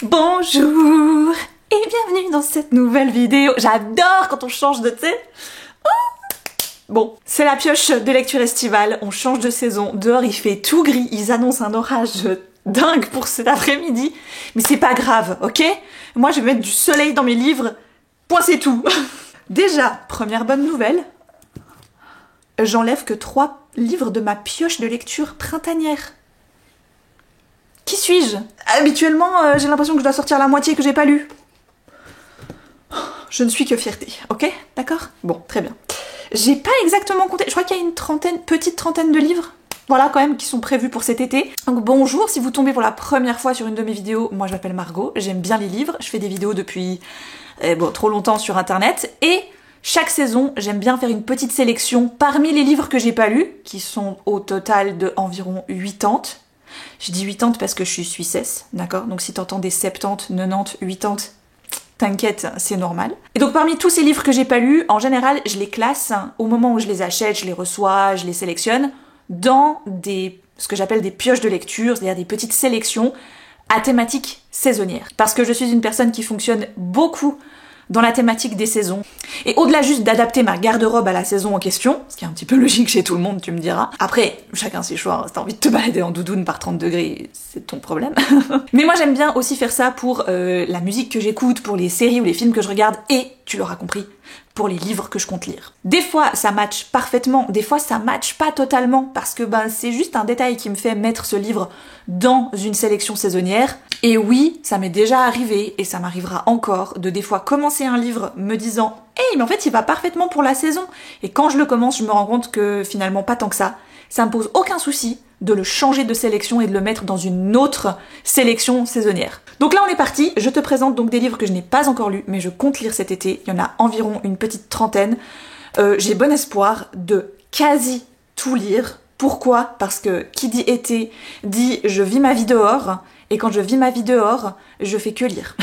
Bonjour et bienvenue dans cette nouvelle vidéo. J'adore quand on change de thé. Bon, c'est la pioche de lecture estivale, on change de saison, dehors il fait tout gris, ils annoncent un orage dingue pour cet après-midi, mais c'est pas grave, ok? Moi je vais mettre du soleil dans mes livres, point c'est tout. Déjà, première bonne nouvelle, j'enlève que 3 livres de ma pioche de lecture printanière. Qui suis-je? Habituellement, j'ai l'impression que je dois sortir la moitié que j'ai pas lu. Je ne suis que fierté, ok? D'accord? Bon, très bien. J'ai pas exactement compté, je crois qu'il y a une petite trentaine de livres, voilà quand même, qui sont prévus pour cet été. Donc bonjour, si vous tombez pour la première fois sur une de mes vidéos, moi je m'appelle Margot, j'aime bien les livres, je fais des vidéos depuis trop longtemps sur internet, et chaque saison, j'aime bien faire une petite sélection parmi les livres que j'ai pas lus, qui sont au total de environ 80. Je dis 80 parce que je suis suissesse, d'accord? Donc si t'entends des 70, 90, 80, t'inquiète, c'est normal. Et donc parmi tous ces livres que j'ai pas lus, en général, je les classe au moment où je les achète, je les reçois, je les sélectionne dans ce que j'appelle des pioches de lecture, c'est-à-dire des petites sélections à thématique saisonnière. Parce que je suis une personne qui fonctionne beaucoup dans la thématique des saisons. Et au-delà juste d'adapter ma garde-robe à la saison en question, ce qui est un petit peu logique chez tout le monde, tu me diras. Après, chacun ses choix, si t'as envie de te balader en doudoune par 30 degrés, c'est ton problème. Mais moi j'aime bien aussi faire ça pour la musique que j'écoute, pour les séries ou les films que je regarde, et, tu l'auras compris, pour les livres que je compte lire. Des fois ça match parfaitement, des fois ça match pas totalement, parce que c'est juste un détail qui me fait mettre ce livre dans une sélection saisonnière. Et oui, ça m'est déjà arrivé, et ça m'arrivera encore, de des fois commencer un livre me disant « Hey, mais en fait il va parfaitement pour la saison !» Et quand je le commence, je me rends compte que finalement pas tant que ça. Ça me pose aucun souci de le changer de sélection et de le mettre dans une autre sélection saisonnière. Donc là on est parti, je te présente donc des livres que je n'ai pas encore lus, mais je compte lire cet été, il y en a environ une petite trentaine. J'ai bon espoir de quasi tout lire. Pourquoi? Parce que qui dit été dit je vis ma vie dehors, et quand je vis ma vie dehors, je fais que lire.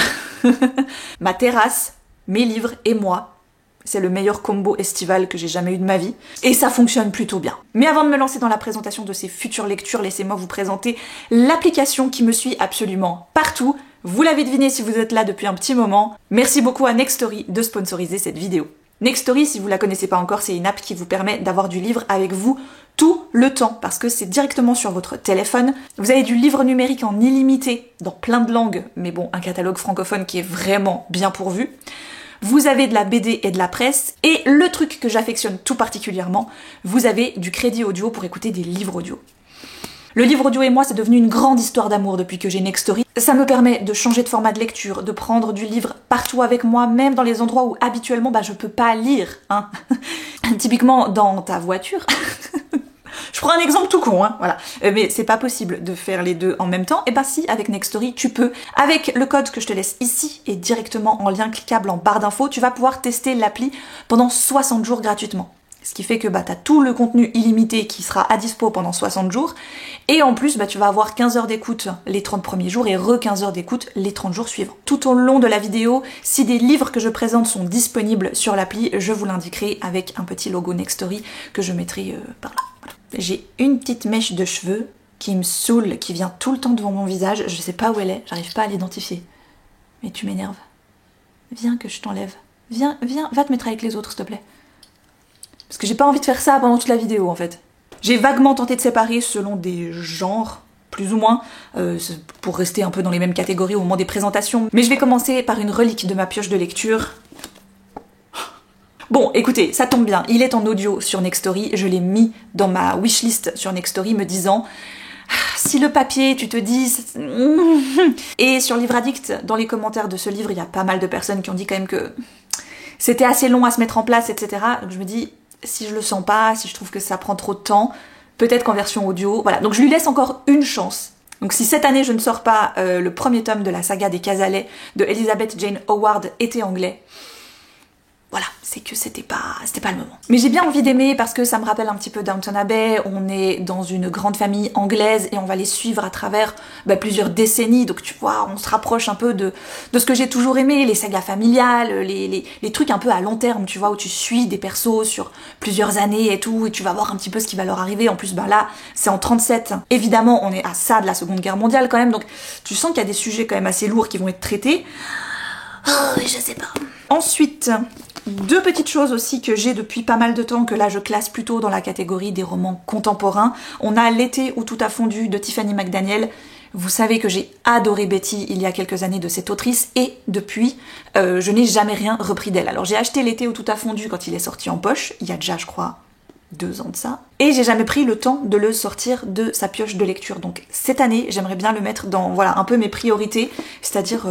Ma terrasse, mes livres et moi, c'est le meilleur combo estival que j'ai jamais eu de ma vie, et ça fonctionne plutôt bien. Mais avant de me lancer dans la présentation de ces futures lectures, laissez-moi vous présenter l'application qui me suit absolument partout. Vous l'avez deviné si vous êtes là depuis un petit moment. Merci beaucoup à Nextory de sponsoriser cette vidéo. Nextory, si vous la connaissez pas encore, c'est une app qui vous permet d'avoir du livre avec vous tout le temps, parce que c'est directement sur votre téléphone. Vous avez du livre numérique en illimité, dans plein de langues, mais bon, un catalogue francophone qui est vraiment bien pourvu. Vous avez de la BD et de la presse, et le truc que j'affectionne tout particulièrement, vous avez du crédit audio pour écouter des livres audio. Le livre audio et moi, c'est devenu une grande histoire d'amour depuis que j'ai Nextory. Ça me permet de changer de format de lecture, de prendre du livre partout avec moi, même dans les endroits où habituellement je peux pas lire, hein. Typiquement dans ta voiture. Je prends un exemple tout con, hein, voilà. Mais c'est pas possible de faire les deux en même temps. Et si, avec Nextory, tu peux. Avec le code que je te laisse ici et directement en lien cliquable en barre d'infos, tu vas pouvoir tester l'appli pendant 60 jours gratuitement. Ce qui fait que t'as tout le contenu illimité qui sera à dispo pendant 60 jours. Et en plus, tu vas avoir 15 heures d'écoute les 30 premiers jours et 15 heures d'écoute les 30 jours suivants. Tout au long de la vidéo, si des livres que je présente sont disponibles sur l'appli, je vous l'indiquerai avec un petit logo Nextory que je mettrai par là. Voilà. J'ai une petite mèche de cheveux qui me saoule, qui vient tout le temps devant mon visage. Je sais pas où elle est, j'arrive pas à l'identifier. Mais tu m'énerves. Viens que je t'enlève. Viens, va te mettre avec les autres, s'il te plaît. Parce que j'ai pas envie de faire ça pendant toute la vidéo, en fait. J'ai vaguement tenté de séparer selon des genres, plus ou moins, pour rester un peu dans les mêmes catégories au moment des présentations. Mais je vais commencer par une relique de ma pioche de lecture. Bon, écoutez, ça tombe bien, il est en audio sur Nextory, je l'ai mis dans ma wishlist sur Nextory me disant si le papier, tu te dis... Et sur Livre Addict, dans les commentaires de ce livre, il y a pas mal de personnes qui ont dit quand même que c'était assez long à se mettre en place, etc. Donc je me dis, si je le sens pas, si je trouve que ça prend trop de temps, peut-être qu'en version audio, voilà. Donc je lui laisse encore une chance. Donc si cette année je ne sors pas le premier tome de la saga des Casalets de Elizabeth Jane Howard été anglais, voilà, c'est que c'était pas le moment. Mais j'ai bien envie d'aimer parce que ça me rappelle un petit peu Downton Abbey, on est dans une grande famille anglaise et on va les suivre à travers plusieurs décennies, donc tu vois, on se rapproche un peu de ce que j'ai toujours aimé, les sagas familiales, les trucs un peu à long terme, tu vois, où tu suis des persos sur plusieurs années et tout, et tu vas voir un petit peu ce qui va leur arriver. En plus, là, c'est en 37. Évidemment, on est à ça de la Seconde Guerre mondiale quand même, donc tu sens qu'il y a des sujets quand même assez lourds qui vont être traités. Oh, je sais pas. Ensuite, deux petites choses aussi que j'ai depuis pas mal de temps, que là je classe plutôt dans la catégorie des romans contemporains. On a L'été où tout a fondu de Tiffany McDaniel. Vous savez que j'ai adoré Betty il y a quelques années de cette autrice et depuis, je n'ai jamais rien repris d'elle. Alors j'ai acheté L'été où tout a fondu quand il est sorti en poche, il y a déjà je crois 2 ans de ça, et j'ai jamais pris le temps de le sortir de sa pioche de lecture. Donc cette année, j'aimerais bien le mettre dans, voilà, un peu mes priorités, c'est-à-dire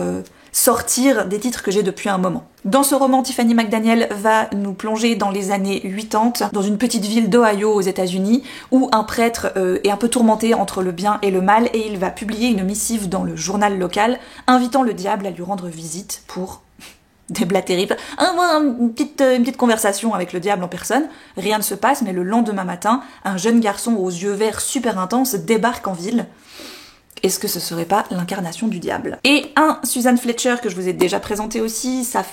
sortir des titres que j'ai depuis un moment. Dans ce roman, Tiffany McDaniel va nous plonger dans les années 80, dans une petite ville d'Ohio aux États-Unis, où un prêtre est un peu tourmenté entre le bien et le mal, et il va publier une missive dans le journal local, invitant le diable à lui rendre visite pour déblatérer, une petite conversation avec le diable en personne. Rien ne se passe, mais le lendemain matin, un jeune garçon aux yeux verts super intenses débarque en ville. Est-ce que ce serait pas l'incarnation du diable? Et un Suzanne Fletcher que je vous ai déjà présenté aussi, ça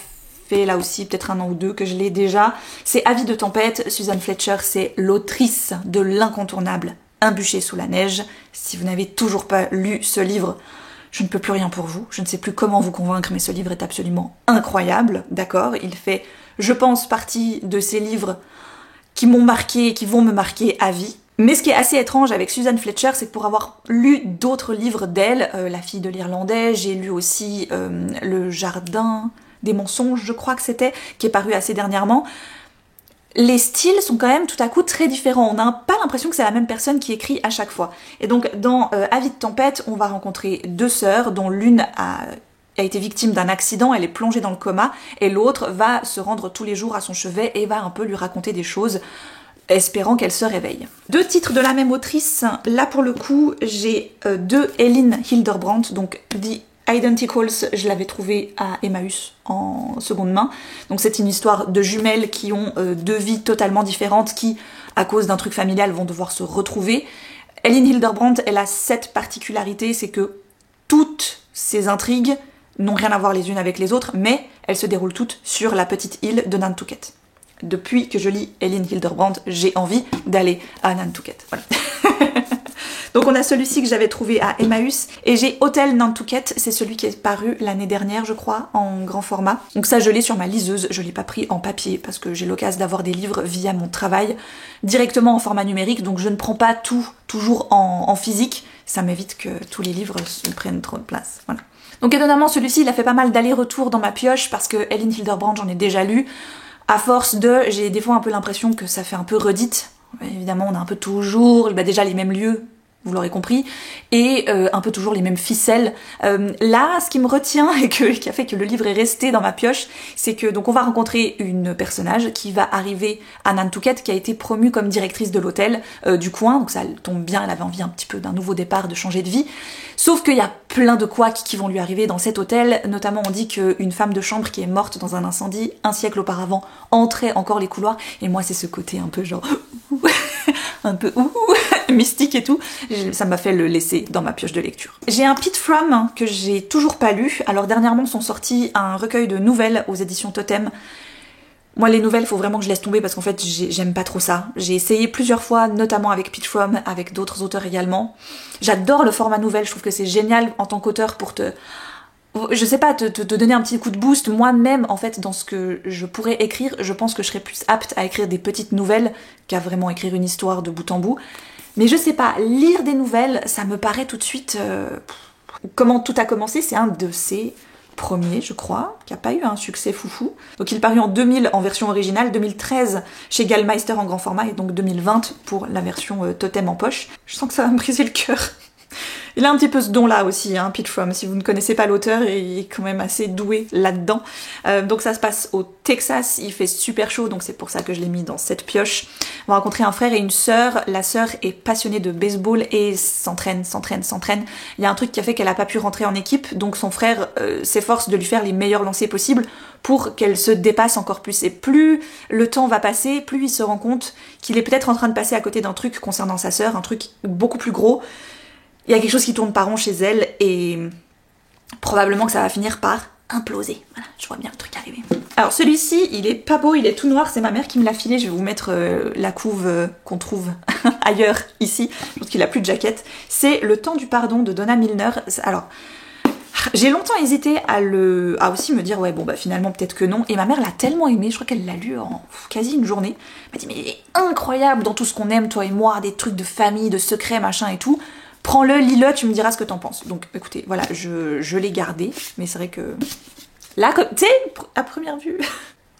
fait là aussi peut-être 1 an ou 2 que je l'ai déjà, c'est Avis de tempête. Suzanne Fletcher, c'est l'autrice de l'incontournable Un bûcher sous la neige. Si vous n'avez toujours pas lu ce livre, je ne peux plus rien pour vous, je ne sais plus comment vous convaincre, mais ce livre est absolument incroyable, d'accord? Il fait, je pense, partie de ces livres qui m'ont marqué, qui vont me marquer à vie. Mais ce qui est assez étrange avec Suzanne Fletcher, c'est que pour avoir lu d'autres livres d'elle, La fille de l'Irlandais, j'ai lu aussi Le jardin des mensonges, je crois que c'était, qui est paru assez dernièrement, les styles sont quand même tout à coup très différents. On n'a pas l'impression que c'est la même personne qui écrit à chaque fois. Et donc dans Avis de tempête, on va rencontrer 2 sœurs dont l'une a été victime d'un accident, elle est plongée dans le coma, et l'autre va se rendre tous les jours à son chevet et va un peu lui raconter des choses, espérant qu'elle se réveille. 2 titres de la même autrice, là pour le coup j'ai 2 Elin Hilderbrand, donc The Identicals, je l'avais trouvé à Emmaüs en seconde main. Donc c'est une histoire de jumelles qui ont 2 vies totalement différentes, qui, à cause d'un truc familial, vont devoir se retrouver. Elin Hilderbrand, elle a cette particularité, c'est que toutes ces intrigues n'ont rien à voir les unes avec les autres, mais elles se déroulent toutes sur la petite île de Nantucket. Depuis que je lis Elin Hilderbrand, j'ai envie d'aller à Nantucket. Voilà. Donc on a celui-ci que j'avais trouvé à Emmaüs, et j'ai Hôtel Nantucket, c'est celui qui est paru l'année dernière je crois, en grand format. Donc ça je l'ai sur ma liseuse, je l'ai pas pris en papier parce que j'ai l'occasion d'avoir des livres via mon travail directement en format numérique, donc je ne prends pas tout toujours en physique, ça m'évite que tous les livres prennent trop de place. Voilà. Donc étonnamment celui-ci il a fait pas mal d'allers-retours dans ma pioche parce que Elin Hilderbrand j'en ai déjà lu. À force j'ai des fois un peu l'impression que ça fait un peu redite. Évidemment on a un peu toujours déjà les mêmes lieux, vous l'aurez compris, et un peu toujours les mêmes ficelles. Là, ce qui me retient et qui a fait que le livre est resté dans ma pioche, c'est que donc on va rencontrer une personnage qui va arriver à Nantucket, qui a été promue comme directrice de l'hôtel du coin, donc ça tombe bien, elle avait envie un petit peu d'un nouveau départ, de changer de vie. Sauf qu'il y a plein de couacs qui vont lui arriver dans cet hôtel, notamment on dit qu'une femme de chambre qui est morte dans un incendie 1 siècle auparavant entrait encore les couloirs, et moi c'est ce côté un peu genre un peu mystique et tout, ça m'a fait le laisser dans ma pioche de lecture. J'ai un Pete Fromm que j'ai toujours pas lu. Alors dernièrement sont sortis un recueil de nouvelles aux éditions Totem. Moi les nouvelles faut vraiment que je laisse tomber parce qu'en fait j'aime pas trop ça. J'ai essayé plusieurs fois, notamment avec Pete Fromm, avec d'autres auteurs également. J'adore le format nouvelle, je trouve que c'est génial en tant qu'auteur pour je sais pas, te donner un petit coup de boost. Moi-même, en fait, dans ce que je pourrais écrire, je pense que je serais plus apte à écrire des petites nouvelles qu'à vraiment écrire une histoire de bout en bout. Mais je sais pas, lire des nouvelles, ça me paraît tout de suite... Comment tout a commencé, c'est un de ses premiers, je crois, qui a pas eu un succès foufou. Donc il est paru en 2000 en version originale, 2013 chez Gallmeister en grand format, et donc 2020 pour la version Totem en poche. Je sens que ça va me briser le cœur. Il a un petit peu ce don-là aussi, hein, Pete Fromm. Si vous ne connaissez pas l'auteur, il est quand même assez doué là-dedans. Donc ça se passe au Texas, il fait super chaud, donc c'est pour ça que je l'ai mis dans cette pioche. On va rencontrer un frère et une sœur. La sœur est passionnée de baseball et s'entraîne. Il y a un truc qui a fait qu'elle a pas pu rentrer en équipe, donc son frère s'efforce de lui faire les meilleurs lancers possibles pour qu'elle se dépasse encore plus. Et plus le temps va passer, plus il se rend compte qu'il est peut-être en train de passer à côté d'un truc concernant sa sœur, un truc beaucoup plus gros. Il y a quelque chose qui tourne pas rond chez elle et probablement que ça va finir par imploser. Voilà, je vois bien le truc arriver. Alors celui-ci, il est pas beau, il est tout noir, c'est ma mère qui me l'a filé, je vais vous mettre la couve qu'on trouve ailleurs, ici. Je pense qu'il a plus de jaquette. C'est Le Temps du Pardon de Donna Milner. Alors, j'ai longtemps hésité à aussi me dire ouais bon bah finalement peut-être que non, et ma mère l'a tellement aimé, je crois qu'elle l'a lu en quasi une journée. Elle m'a dit mais il est incroyable dans tout ce qu'on aime toi et moi, des trucs de famille, de secrets machin et tout. Prends-le, lis-le, tu me diras ce que t'en penses. Donc écoutez, voilà, je l'ai gardé, mais c'est vrai que là, tu sais, à première vue...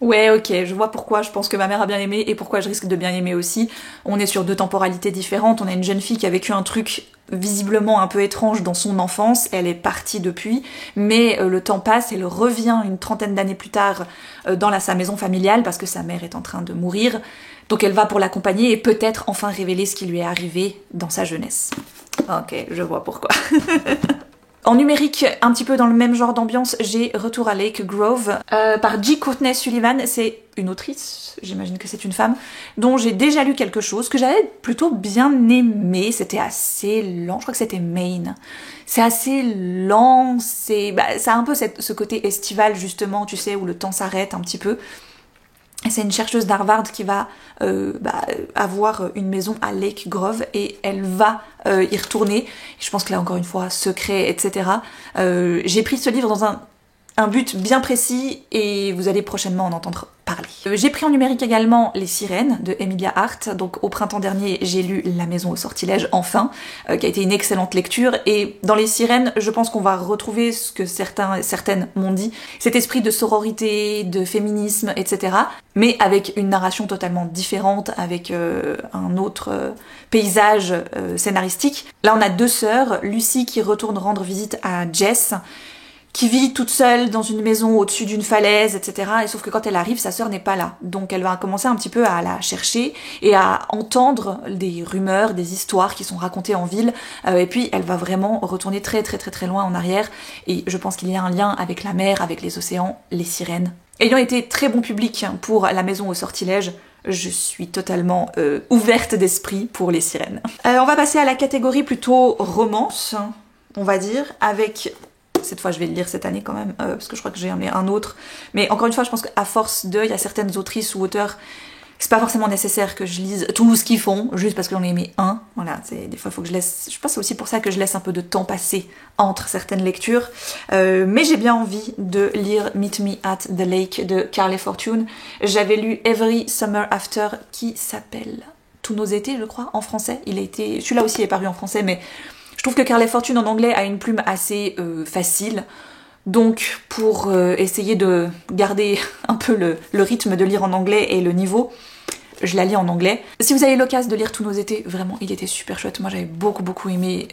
Ouais, ok, je vois pourquoi je pense que ma mère a bien aimé et pourquoi je risque de bien aimer aussi. On est sur deux temporalités différentes, on a une jeune fille qui a vécu un truc visiblement un peu étrange dans son enfance, elle est partie depuis, mais le temps passe, elle revient une trentaine d'années plus tard dans sa maison familiale parce que sa mère est en train de mourir, donc elle va pour l'accompagner et peut-être enfin révéler ce qui lui est arrivé dans sa jeunesse. Ok, je vois pourquoi. En numérique, un petit peu dans le même genre d'ambiance, j'ai Retour à Lake Grove par J. Courtney Sullivan. C'est une autrice, j'imagine que c'est une femme, dont j'ai déjà lu quelque chose, que j'avais plutôt bien aimé. C'était assez lent, je crois que c'était Maine. C'est assez lent, ça a un peu ce côté estival justement, tu sais, où le temps s'arrête un petit peu. C'est une chercheuse d'Harvard qui va avoir une maison à Lake Grove et elle va y retourner. Je pense que là encore une fois, secret, etc. J'ai pris ce livre dans un but bien précis et vous allez prochainement en entendre parler. J'ai pris en numérique également Les Sirènes de Emilia Hart. Donc au printemps dernier, j'ai lu La Maison au Sortilège, enfin, qui a été une excellente lecture. Et dans Les Sirènes, je pense qu'on va retrouver ce que certaines m'ont dit, cet esprit de sororité, de féminisme, etc. Mais avec une narration totalement différente, avec un autre paysage scénaristique. Là, on a deux sœurs, Lucie qui retourne rendre visite à Jess, qui vit toute seule dans une maison au-dessus d'une falaise, etc. Et sauf que quand elle arrive, sa sœur n'est pas là. Donc elle va commencer un petit peu à la chercher et à entendre des rumeurs, des histoires qui sont racontées en ville. Et puis elle va vraiment retourner très loin en arrière. Et je pense qu'il y a un lien avec la mer, avec les océans, les sirènes. Ayant été très bon public pour La Maison au Sortilège, je suis totalement ouverte d'esprit pour Les Sirènes. On va passer à la catégorie plutôt romance, on va dire, avec... Cette fois, je vais le lire cette année quand même, parce que je crois que j'ai un autre. Mais encore une fois, je pense qu'à force il y a certaines autrices ou auteurs, c'est pas forcément nécessaire que je lise tout ce qu'ils font, juste parce que j'en ai aimé un. Voilà, des fois, il faut que je laisse... Je pense que c'est aussi pour ça que je laisse un peu de temps passer entre certaines lectures. Mais j'ai bien envie de lire Meet Me at the Lake de Carly Fortune. J'avais lu Every Summer After, qui s'appelle Tous nos étés, je crois, en français. Celui-là aussi est paru en français, mais... Je trouve que Carly Fortune en anglais a une plume assez facile, donc pour essayer de garder un peu le rythme de lire en anglais et le niveau, je la lis en anglais. Si vous avez l'occasion de lire Tous nos étés, vraiment il était super chouette, moi j'avais beaucoup aimé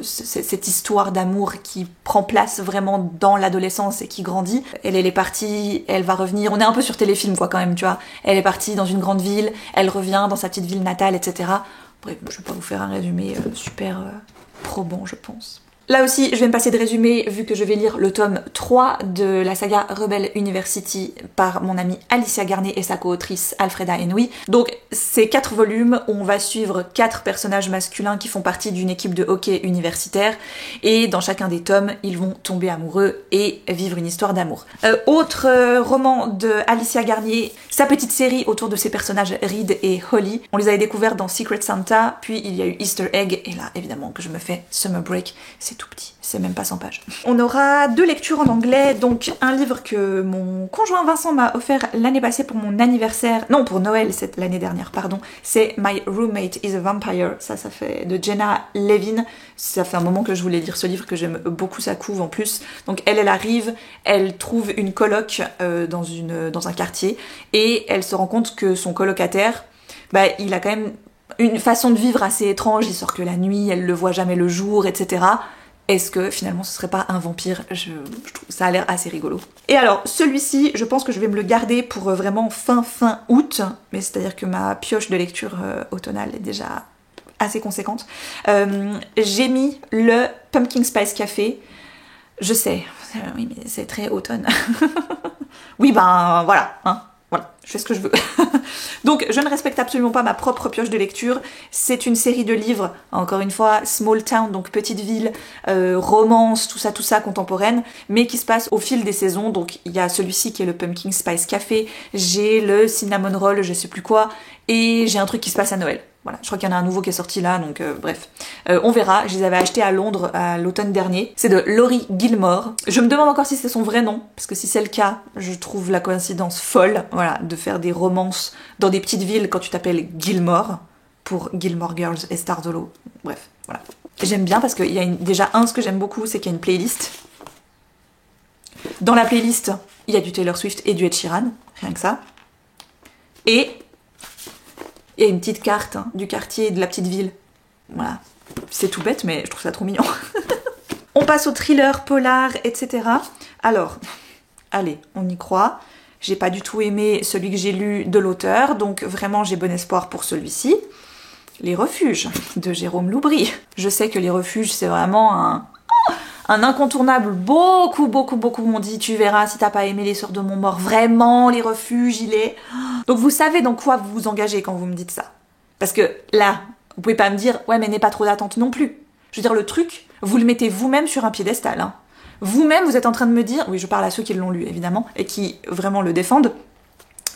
cette histoire d'amour qui prend place vraiment dans l'adolescence et qui grandit. Elle est partie, elle va revenir, on est un peu sur téléfilm quoi quand même, tu vois. Elle est partie dans une grande ville, elle revient dans sa petite ville natale, etc. Bref, je vais pas vous faire un résumé super... probant, je pense. Là aussi, je vais me passer de résumé vu que je vais lire le tome 3 de la saga Rebel University par mon amie Alicia Garney et sa co-autrice Alfreda Henry. Donc, ces 4 volumes, on va suivre 4 personnages masculins qui font partie d'une équipe de hockey universitaire et dans chacun des tomes, ils vont tomber amoureux et vivre une histoire d'amour. Autre roman de Alicia Garnier, sa petite série autour de ses personnages Reed et Holly. On les avait découverts dans Secret Santa, puis il y a eu Easter Egg et là, évidemment, que je me fais Summer Break. C'est tout petit, c'est même pas 100 pages. On aura 2 lectures en anglais, donc un livre que mon conjoint Vincent m'a offert l'année passée pour mon anniversaire, non pour Noël l'année dernière, pardon, c'est My Roommate is a Vampire, ça fait de Jenna Levin, ça fait un moment que je voulais lire ce livre, que j'aime beaucoup sa couve en plus, donc elle arrive, elle trouve une coloc dans un quartier, et elle se rend compte que son colocataire, il a quand même une façon de vivre assez étrange, il sort que la nuit, elle le voit jamais le jour, etc. Est-ce que finalement ce serait pas un vampire? Je trouve ça a l'air assez rigolo. Et alors celui-ci, je pense que je vais me le garder pour vraiment fin août, mais c'est-à-dire que ma pioche de lecture automnale est déjà assez conséquente. J'ai mis le Pumpkin Spice Café. Je sais, oui mais c'est très automne. Oui ben voilà, hein. Voilà, je fais ce que je veux. Donc, je ne respecte absolument pas ma propre pioche de lecture. C'est une série de livres, encore une fois, small town, donc petite ville, romance, tout ça, contemporaine, mais qui se passe au fil des saisons. Donc, il y a celui-ci qui est le Pumpkin Spice Café, j'ai le Cinnamon Roll, je sais plus quoi, et j'ai un truc qui se passe à Noël. Voilà, je crois qu'il y en a un nouveau qui est sorti là, donc bref. On verra, je les avais achetés à Londres à l'automne dernier. C'est de Laurie Gilmore. Je me demande encore si c'est son vrai nom, parce que si c'est le cas, je trouve la coïncidence folle, voilà, de faire des romances dans des petites villes quand tu t'appelles Gilmore, pour Gilmore Girls et Stars Hollow. Bref, voilà. J'aime bien parce qu'il y a déjà ce que j'aime beaucoup, c'est qu'il y a une playlist. Dans la playlist, il y a du Taylor Swift et du Ed Sheeran, rien que ça. Et il y a une petite carte du quartier de la petite ville. Voilà. C'est tout bête, mais je trouve ça trop mignon. On passe au thriller, polar, etc. Alors, allez, on y croit. J'ai pas du tout aimé celui que j'ai lu de l'auteur, donc vraiment j'ai bon espoir pour celui-ci. Les Refuges, de Jérôme Loubry. Je sais que Les Refuges, c'est vraiment un incontournable. Beaucoup m'ont dit, tu verras si t'as pas aimé Les Sœurs de Montmort. Vraiment, Les Refuges, il est... Donc vous savez dans quoi vous vous engagez quand vous me dites ça. Parce que là, vous pouvez pas me dire, ouais mais n'aie pas trop d'attente non plus. Je veux dire, le truc, vous le mettez vous-même sur un piédestal. Hein. Vous-même, vous êtes en train de me dire, oui je parle à ceux qui l'ont lu évidemment, et qui vraiment le défendent,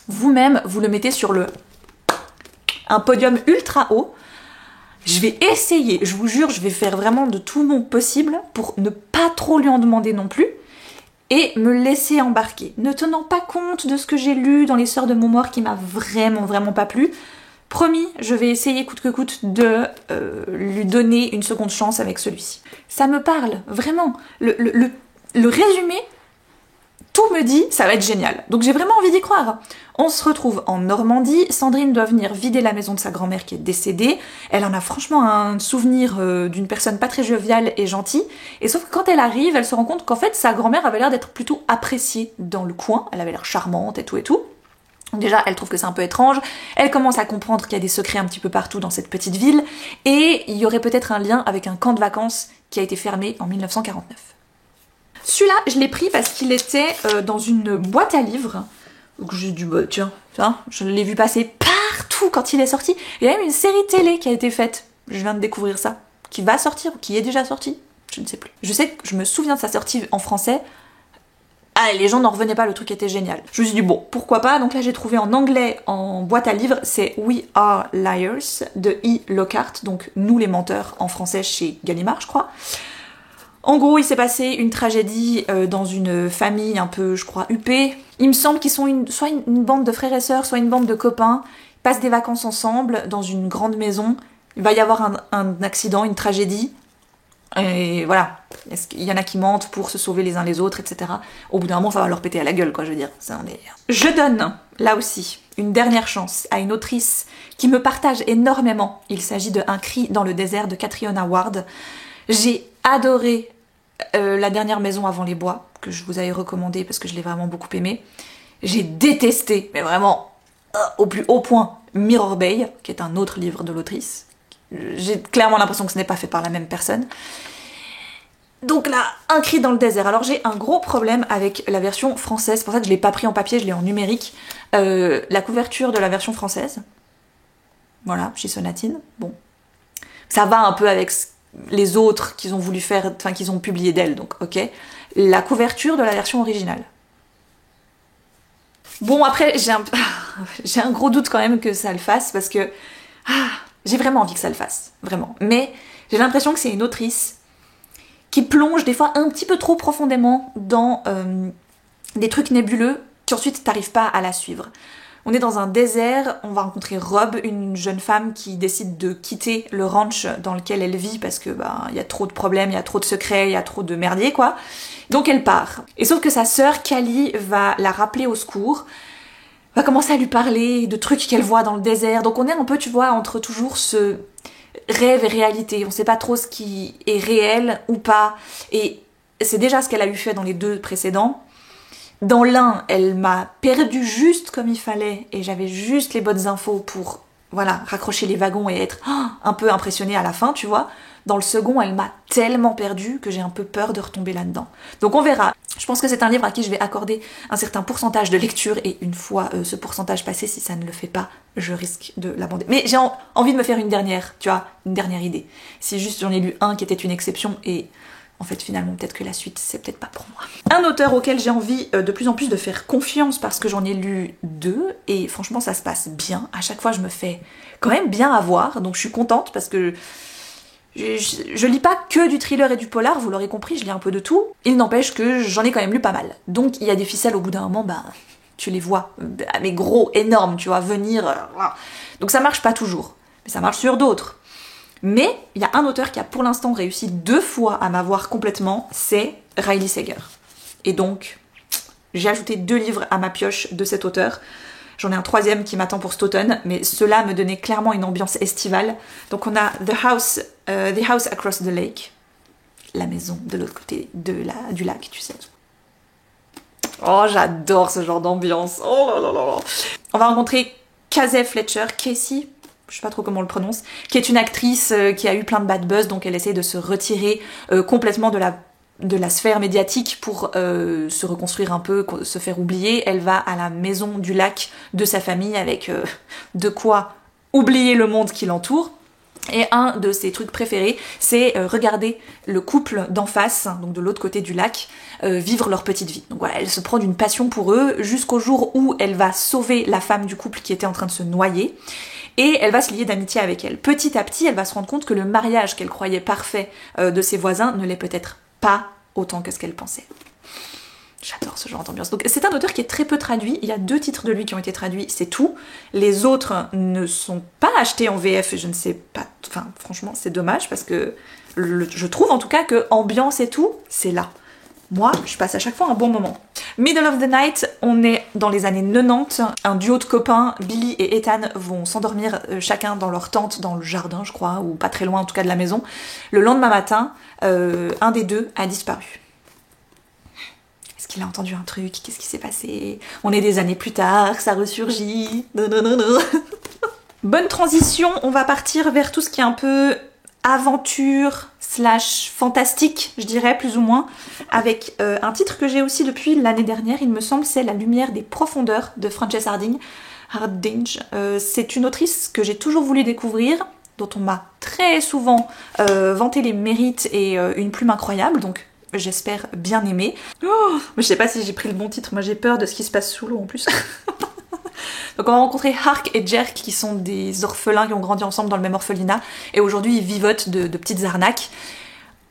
vous-même, vous le mettez sur un podium ultra haut. Je vais essayer, je vous jure, je vais faire vraiment de tout mon possible pour ne pas trop lui en demander non plus, et me laisser embarquer, ne tenant pas compte de ce que j'ai lu dans Les Sœurs de Montmort qui m'a vraiment pas plu. Promis, je vais essayer coûte que coûte de lui donner une seconde chance avec celui-ci. Ça me parle, vraiment. Le résumé, tout me dit, ça va être génial. Donc j'ai vraiment envie d'y croire. On se retrouve en Normandie, Sandrine doit venir vider la maison de sa grand-mère qui est décédée. Elle en a franchement un souvenir d'une personne pas très joviale et gentille. Et sauf que quand elle arrive, elle se rend compte qu'en fait, sa grand-mère avait l'air d'être plutôt appréciée dans le coin. Elle avait l'air charmante et tout et tout. Déjà, elle trouve que c'est un peu étrange, elle commence à comprendre qu'il y a des secrets un petit peu partout dans cette petite ville, et il y aurait peut-être un lien avec un camp de vacances qui a été fermé en 1949. Celui-là, je l'ai pris parce qu'il était dans une boîte à livres, donc j'ai dit, bah tiens, je l'ai vu passer partout quand il est sorti. Il y a même une série télé qui a été faite, je viens de découvrir ça, qui va sortir, ou qui est déjà sortie, je ne sais plus. Je sais que je me souviens de sa sortie en français. Ah, les gens n'en revenaient pas, le truc était génial. Je me suis dit, bon, pourquoi pas. Donc là, j'ai trouvé en anglais, en boîte à livres, c'est We Are Liars de E. Lockhart, donc Nous les menteurs, en français chez Gallimard, je crois. En gros, il s'est passé une tragédie dans une famille un peu, je crois, huppée. Il me semble qu'ils sont soit une bande de frères et sœurs, soit une bande de copains. Ils passent des vacances ensemble dans une grande maison. Il va y avoir un accident, une tragédie. Et voilà, il y en a qui mentent pour se sauver les uns les autres, etc. Au bout d'un moment, ça va leur péter à la gueule, quoi, je veux dire. Je donne, là aussi, une dernière chance à une autrice qui me partage énormément. Il s'agit de Un cri dans le désert de Catriona Ward. J'ai adoré La dernière maison avant les bois, que je vous avais recommandé parce que je l'ai vraiment beaucoup aimé. J'ai détesté, mais vraiment, au plus haut point, Mirror Bay, qui est un autre livre de l'autrice. J'ai clairement l'impression que ce n'est pas fait par la même personne. Donc là, Un cri dans le désert. Alors j'ai un gros problème avec la version française, c'est pour ça que je l'ai pas pris en papier, je l'ai en numérique. La couverture de la version française. Voilà, chez Sonatine. Bon. Ça va un peu avec les autres qu'ils ont voulu faire, enfin qu'ils ont publié d'elle, donc ok. La couverture de la version originale. Bon, après, j'ai un gros doute quand même que ça le fasse, parce que... j'ai vraiment envie que ça le fasse, vraiment. Mais j'ai l'impression que c'est une autrice qui plonge des fois un petit peu trop profondément dans des trucs nébuleux qu'ensuite t'arrives pas à la suivre. On est dans un désert, on va rencontrer Rob, une jeune femme qui décide de quitter le ranch dans lequel elle vit parce que y a trop de problèmes, il y a trop de secrets, il y a trop de merdier quoi. Donc elle part. Et sauf que sa sœur Callie va la rappeler au secours, va commencer à lui parler de trucs qu'elle voit dans le désert. Donc on est un peu, tu vois, entre toujours ce rêve et réalité. On sait pas trop ce qui est réel ou pas. Et c'est déjà ce qu'elle a eu fait dans les 2 précédents. Dans l'un, elle m'a perdu juste comme il fallait et j'avais juste les bonnes infos pour, voilà, raccrocher les wagons et être un peu impressionnée à la fin, tu vois. Dans le second, elle m'a tellement perdue que j'ai un peu peur de retomber là-dedans. Donc on verra. Je pense que c'est un livre à qui je vais accorder un certain pourcentage de lecture et une fois ce pourcentage passé, si ça ne le fait pas, je risque de l'abandonner. Mais j'ai envie de me faire une dernière, tu vois, une dernière idée. Si juste j'en ai lu un qui était une exception et en fait finalement peut-être que la suite c'est peut-être pas pour moi. Un auteur auquel j'ai envie de plus en plus de faire confiance parce que j'en ai lu 2 et franchement ça se passe bien. À chaque fois je me fais quand même bien avoir, donc je suis contente parce que je lis pas que du thriller et du polar, vous l'aurez compris, je lis un peu de tout. Il n'empêche que j'en ai quand même lu pas mal. Donc il y a des ficelles au bout d'un moment, bah tu les vois, mais gros, énormes, tu vois, venir. Donc ça marche pas toujours, mais ça marche sur d'autres. Mais il y a un auteur qui a pour l'instant réussi 2 fois à m'avoir complètement, c'est Riley Sager. Et donc j'ai ajouté 2 livres à ma pioche de cet auteur. J'en ai un 3e qui m'attend pour cet automne, mais cela me donnait clairement une ambiance estivale. Donc on a The House Across the Lake, la maison de l'autre côté du lac, tu sais. Oh, j'adore ce genre d'ambiance. Oh là là là. On va rencontrer Casey Fletcher, Casey, je sais pas trop comment on le prononce, qui est une actrice qui a eu plein de bad buzz, donc elle essaie de se retirer complètement de la sphère médiatique pour se reconstruire un peu, se faire oublier. Elle va à la maison du lac de sa famille avec de quoi oublier le monde qui l'entoure. Et un de ses trucs préférés, c'est regarder le couple d'en face, donc de l'autre côté du lac, vivre leur petite vie. Donc voilà, elle se prend d'une passion pour eux jusqu'au jour où elle va sauver la femme du couple qui était en train de se noyer. Et elle va se lier d'amitié avec elle. Petit à petit, elle va se rendre compte que le mariage qu'elle croyait parfait de ses voisins ne l'est peut-être pas autant que ce qu'elle pensait. J'adore ce genre d'ambiance. Donc c'est un auteur qui est très peu traduit. Il y a 2 titres de lui qui ont été traduits, c'est tout. Les autres ne sont pas achetés en VF, je ne sais pas. Enfin, franchement, c'est dommage parce que je trouve en tout cas que ambiance et tout, c'est là. Moi, je passe à chaque fois un bon moment. Middle of the Night, on est dans les années 90. Un duo de copains, Billy et Ethan, vont s'endormir chacun dans leur tente, dans le jardin, je crois, ou pas très loin en tout cas de la maison. Le lendemain matin, un des 2 a disparu. Est-ce qu'il a entendu un truc? Qu'est-ce qui s'est passé? On est des années plus tard, ça ressurgit. Non, non, non, non. Bonne transition, on va partir vers tout ce qui est un peu aventure / fantastique, je dirais, plus ou moins, avec un titre que j'ai aussi depuis l'année dernière, il me semble, c'est La lumière des profondeurs de Frances Hardinge. C'est une autrice que j'ai toujours voulu découvrir, dont on m'a très souvent vanté les mérites et une plume incroyable, donc j'espère bien aimer. Oh, je sais pas si j'ai pris le bon titre, moi j'ai peur de ce qui se passe sous l'eau en plus. Donc on va rencontrer Hark et Jerk qui sont des orphelins qui ont grandi ensemble dans le même orphelinat et aujourd'hui ils vivotent de petites arnaques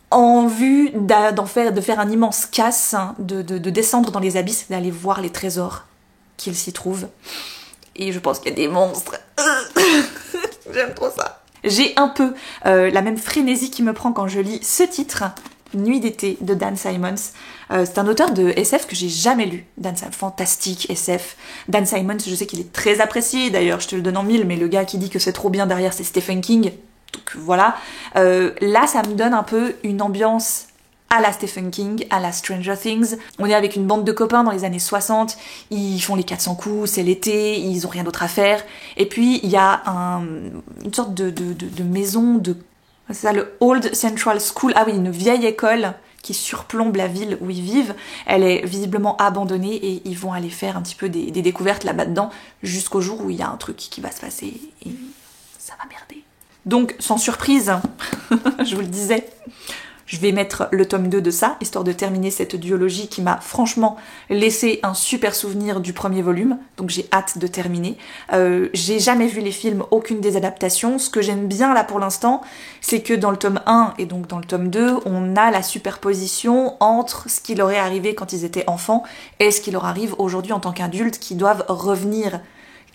en vue de faire un immense casse, de descendre dans les abysses et d'aller voir les trésors qu'ils s'y trouvent. Et je pense qu'il y a des monstres. J'aime trop ça. J'ai un peu la même frénésie qui me prend quand je lis ce titre, Nuit d'été de Dan Simmons. C'est un auteur de SF que j'ai jamais lu. Dan Simmons, fantastique SF. Dan Simmons, je sais qu'il est très apprécié, d'ailleurs je te le donne en mille, mais le gars qui dit que c'est trop bien derrière c'est Stephen King. Donc voilà. Là ça me donne un peu une ambiance à la Stephen King, à la Stranger Things. On est avec une bande de copains dans les années 60, ils font les 400 coups, c'est l'été, ils ont rien d'autre à faire. Et puis il y a une sorte de maison de... C'est ça, le Old Central School. Ah oui, une vieille école qui surplombe la ville où ils vivent. Elle est visiblement abandonnée et ils vont aller faire un petit peu des découvertes là-dedans jusqu'au jour où il y a un truc qui va se passer et ça va merder. Donc, sans surprise, je vous le disais, je vais mettre le tome 2 de ça, histoire de terminer cette duologie qui m'a franchement laissé un super souvenir du premier volume, donc j'ai hâte de terminer. J'ai jamais vu les films, aucune des adaptations. Ce que j'aime bien là pour l'instant, c'est que dans le tome 1 et donc dans le tome 2, on a la superposition entre ce qui leur est arrivé quand ils étaient enfants et ce qui leur arrive aujourd'hui en tant qu'adultes qui doivent revenir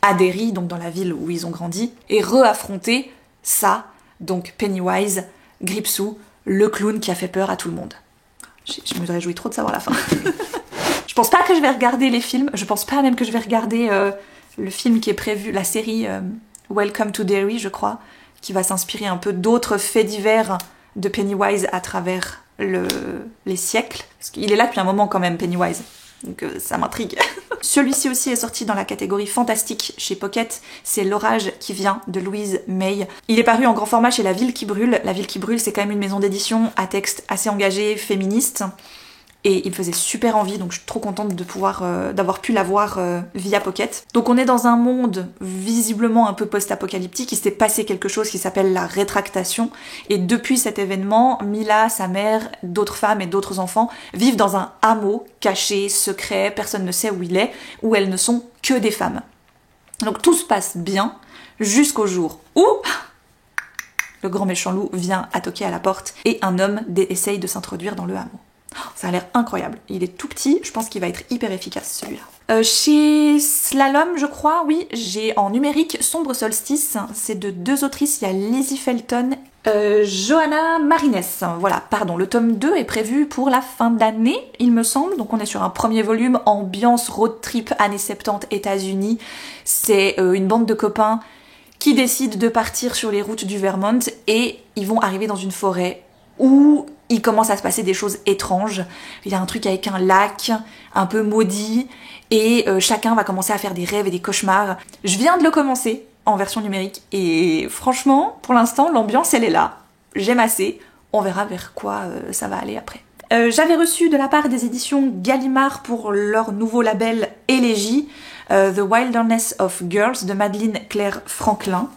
à Derry, donc dans la ville où ils ont grandi, et re-affronter ça, donc Pennywise, Gripsou, le clown qui a fait peur à tout le monde. Je me réjouis trop de savoir la fin. Je pense pas que je vais regarder les films, je pense pas même que je vais regarder le film qui est prévu, la série Welcome to Derry, je crois, qui va s'inspirer un peu d'autres faits divers de Pennywise à travers les siècles. Parce qu'il est là depuis un moment quand même, Pennywise. Donc ça m'intrigue. Celui-ci aussi est sorti dans la catégorie fantastique chez Pocket. C'est L'Orage qui vient de Louise May. Il est paru en grand format chez La Ville qui brûle. La Ville qui brûle, c'est quand même une maison d'édition à texte assez engagé, féministe. Et il me faisait super envie, donc je suis trop contente de pouvoir d'avoir pu l'avoir via Pocket. Donc on est dans un monde visiblement un peu post-apocalyptique, il s'est passé quelque chose qui s'appelle la rétractation, et depuis cet événement, Mila, sa mère, d'autres femmes et d'autres enfants vivent dans un hameau caché, secret, personne ne sait où il est, où elles ne sont que des femmes. Donc tout se passe bien, jusqu'au jour où le grand méchant loup vient à toquer à la porte, et un homme essaye de s'introduire dans le hameau. Ça a l'air incroyable. Il est tout petit, je pense qu'il va être hyper efficace celui-là. Chez Slalom, je crois, oui, j'ai en numérique Sombre Solstice. C'est de 2 autrices, il y a Lizzie Felton, Johanna Marines. Voilà, pardon, le tome 2 est prévu pour la fin d'année, il me semble. Donc on est sur un premier volume, ambiance road trip années 70 États-Unis. C'est une bande de copains qui décident de partir sur les routes du Vermont et ils vont arriver dans une forêt où il commence à se passer des choses étranges. Il y a un truc avec un lac un peu maudit et chacun va commencer à faire des rêves et des cauchemars. Je viens de le commencer en version numérique et franchement, pour l'instant, l'ambiance elle est là. J'aime assez. On verra vers quoi ça va aller après. J'avais reçu de la part des éditions Gallimard pour leur nouveau label Élégie, The Wilderness of Girls de Madeleine Claire Franklin.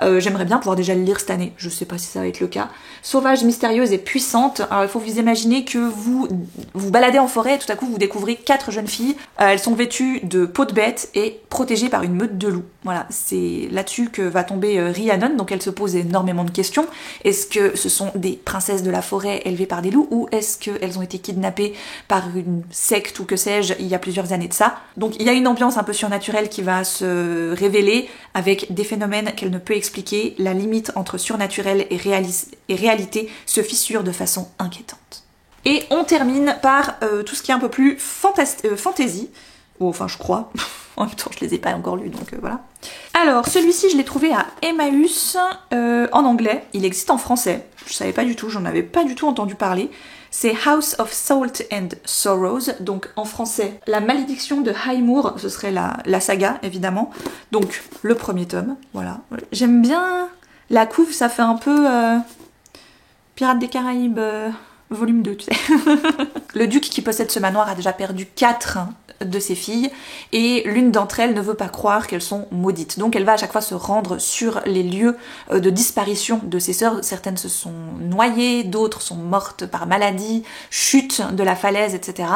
J'aimerais bien pouvoir déjà le lire cette année, je sais pas si ça va être le cas. Sauvage, mystérieuse et puissante. Alors il faut vous imaginer que vous vous baladez en forêt et tout à coup vous découvrez 4 jeunes filles. Elles sont vêtues de peau de bête et protégées par une meute de loups. Voilà, c'est là-dessus que va tomber Rhiannon, donc elle se pose énormément de questions. Est-ce que ce sont des princesses de la forêt élevées par des loups ou est-ce qu'elles ont été kidnappées par une secte ou que sais-je il y a plusieurs années de ça. Donc il y a une ambiance un peu surnaturelle qui va se révéler avec des phénomènes qu'elle ne peut expliquer. La limite entre surnaturel et réalité se fissure de façon inquiétante. Et on termine par tout ce qui est un peu plus fantasy. Ou enfin je crois. En même temps je les ai pas encore lus donc voilà. Alors celui-ci je l'ai trouvé à Emmaüs en anglais. Il existe en français. Je savais pas du tout, j'en avais pas du tout entendu parler. C'est House of Salt and Sorrows, donc en français, La Malédiction de Highmoor, ce serait la saga, évidemment. Donc, le premier tome, voilà. J'aime bien la couve, ça fait un peu Pirates des Caraïbes, volume 2, tu sais. Le duc qui possède ce manoir a déjà perdu 4 de ses filles, et l'une d'entre elles ne veut pas croire qu'elles sont maudites. Donc elle va à chaque fois se rendre sur les lieux de disparition de ses sœurs. Certaines se sont noyées, d'autres sont mortes par maladie, chute de la falaise, etc.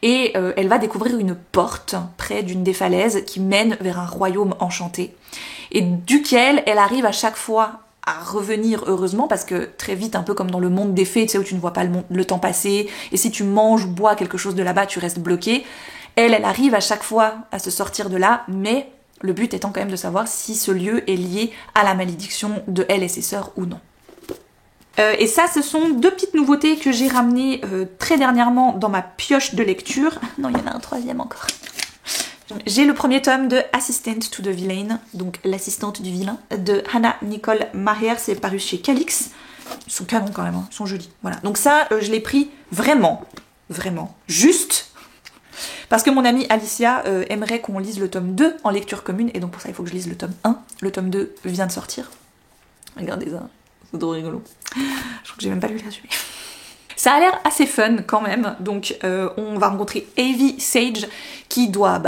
Et elle va découvrir une porte près d'une des falaises qui mène vers un royaume enchanté, et duquel elle arrive à chaque fois à revenir heureusement, parce que très vite, un peu comme dans le monde des fées, tu sais, où tu ne vois pas le temps passer, et si tu manges ou bois quelque chose de là-bas, tu restes bloqué. Elle arrive à chaque fois à se sortir de là, mais le but étant quand même de savoir si ce lieu est lié à la malédiction de elle et ses sœurs ou non. Et ça, ce sont 2 petites nouveautés que j'ai ramenées très dernièrement dans ma pioche de lecture. Non, il y en a un 3e encore. J'ai le premier tome de Assistant to the Villain, donc l'assistante du vilain, de Hannah Nicole Maher. C'est paru chez Calix. Ils sont canons quand même, hein. Ils sont jolis. Voilà. Donc ça, je l'ai pris vraiment, juste parce que mon amie Alicia aimerait qu'on lise le tome 2 en lecture commune, et donc pour ça il faut que je lise le tome 1. Le tome 2 vient de sortir. Regardez ça, c'est trop rigolo. Je crois que j'ai même pas lu le résumé. Ça a l'air assez fun quand même, donc on va rencontrer Evie Sage qui doit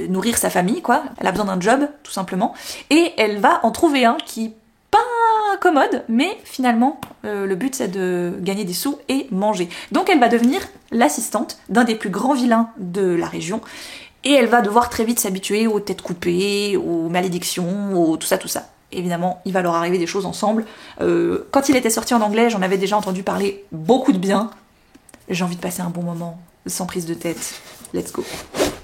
nourrir sa famille, quoi. Elle a besoin d'un job, tout simplement, et elle va en trouver un qui pas commode, mais finalement le but c'est de gagner des sous et manger. Donc elle va devenir l'assistante d'un des plus grands vilains de la région, et elle va devoir très vite s'habituer aux têtes coupées, aux malédictions, tout ça. Évidemment, il va leur arriver des choses ensemble. Quand il était sorti en anglais, j'en avais déjà entendu parler beaucoup de bien. J'ai envie de passer un bon moment, sans prise de tête. Let's go.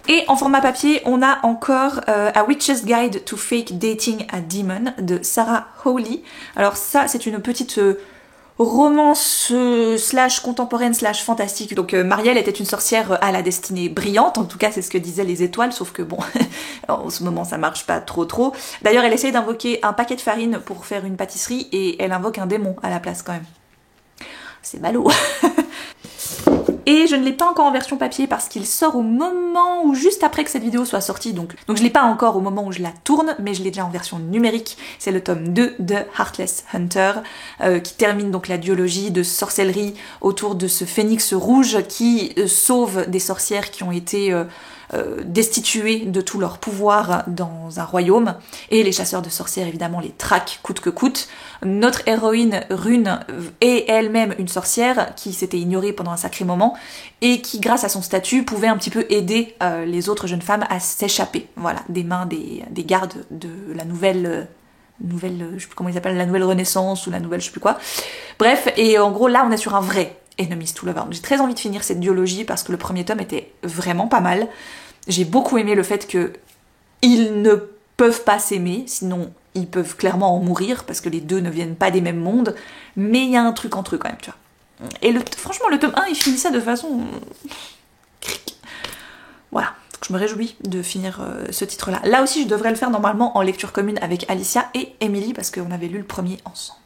Et en format papier, on a encore A Witch's Guide to Fake Dating a Demon de Sarah Hawley. Alors ça, c'est une petite romance slash contemporaine slash fantastique. Donc Marielle était une sorcière à la destinée brillante, en tout cas c'est ce que disaient les étoiles, sauf que bon, en ce moment ça marche pas trop. D'ailleurs elle essaye d'invoquer un paquet de farine pour faire une pâtisserie et elle invoque un démon à la place quand même. C'est ballot. Et je ne l'ai pas encore en version papier parce qu'il sort au moment où juste après que cette vidéo soit sortie, donc je l'ai pas encore au moment où je la tourne, mais je l'ai déjà en version numérique. C'est le tome 2 de Heartless Hunter qui termine donc la duologie de sorcellerie autour de ce phénix rouge qui sauve des sorcières qui ont été destituées de tout leur pouvoir dans un royaume, et les chasseurs de sorcières évidemment les traquent coûte que coûte. Notre héroïne Rune est elle-même une sorcière qui s'était ignorée pendant un sacré moment et qui grâce à son statut pouvait un petit peu aider les autres jeunes femmes à s'échapper, voilà, des mains des gardes de la nouvelle, je sais plus comment ils appellent, la nouvelle Renaissance ou la nouvelle je sais plus quoi. Bref, et en gros là on est sur un vrai Enemies to Lovers. J'ai très envie de finir cette duologie parce que le premier tome était vraiment pas mal. J'ai beaucoup aimé le fait que ils ne peuvent pas s'aimer, sinon ils peuvent clairement en mourir parce que les deux ne viennent pas des mêmes mondes, mais il y a un truc entre eux quand même, tu vois. Et franchement le tome 1 il finit ça de façon... Voilà, donc je me réjouis de finir ce titre-là. Là aussi je devrais le faire normalement en lecture commune avec Alicia et Emily parce qu'on avait lu le premier ensemble.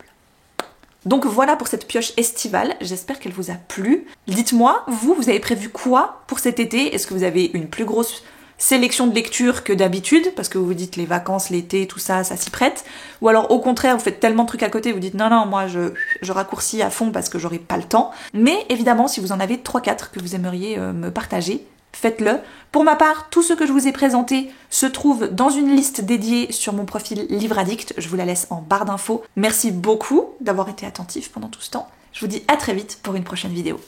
Donc voilà pour cette pioche estivale, j'espère qu'elle vous a plu. Dites-moi, vous avez prévu quoi pour cet été? Est-ce que vous avez une plus grosse sélection de lecture que d'habitude, parce que vous vous dites les vacances, l'été, tout ça, ça s'y prête? Ou alors au contraire, vous faites tellement de trucs à côté, vous dites non, moi je raccourcis à fond parce que j'aurai pas le temps. Mais évidemment, si vous en avez 3-4 que vous aimeriez me partager, faites-le. Pour ma part, tout ce que je vous ai présenté se trouve dans une liste dédiée sur mon profil Livre Addict. Je vous la laisse en barre d'infos. Merci beaucoup d'avoir été attentif pendant tout ce temps. Je vous dis à très vite pour une prochaine vidéo.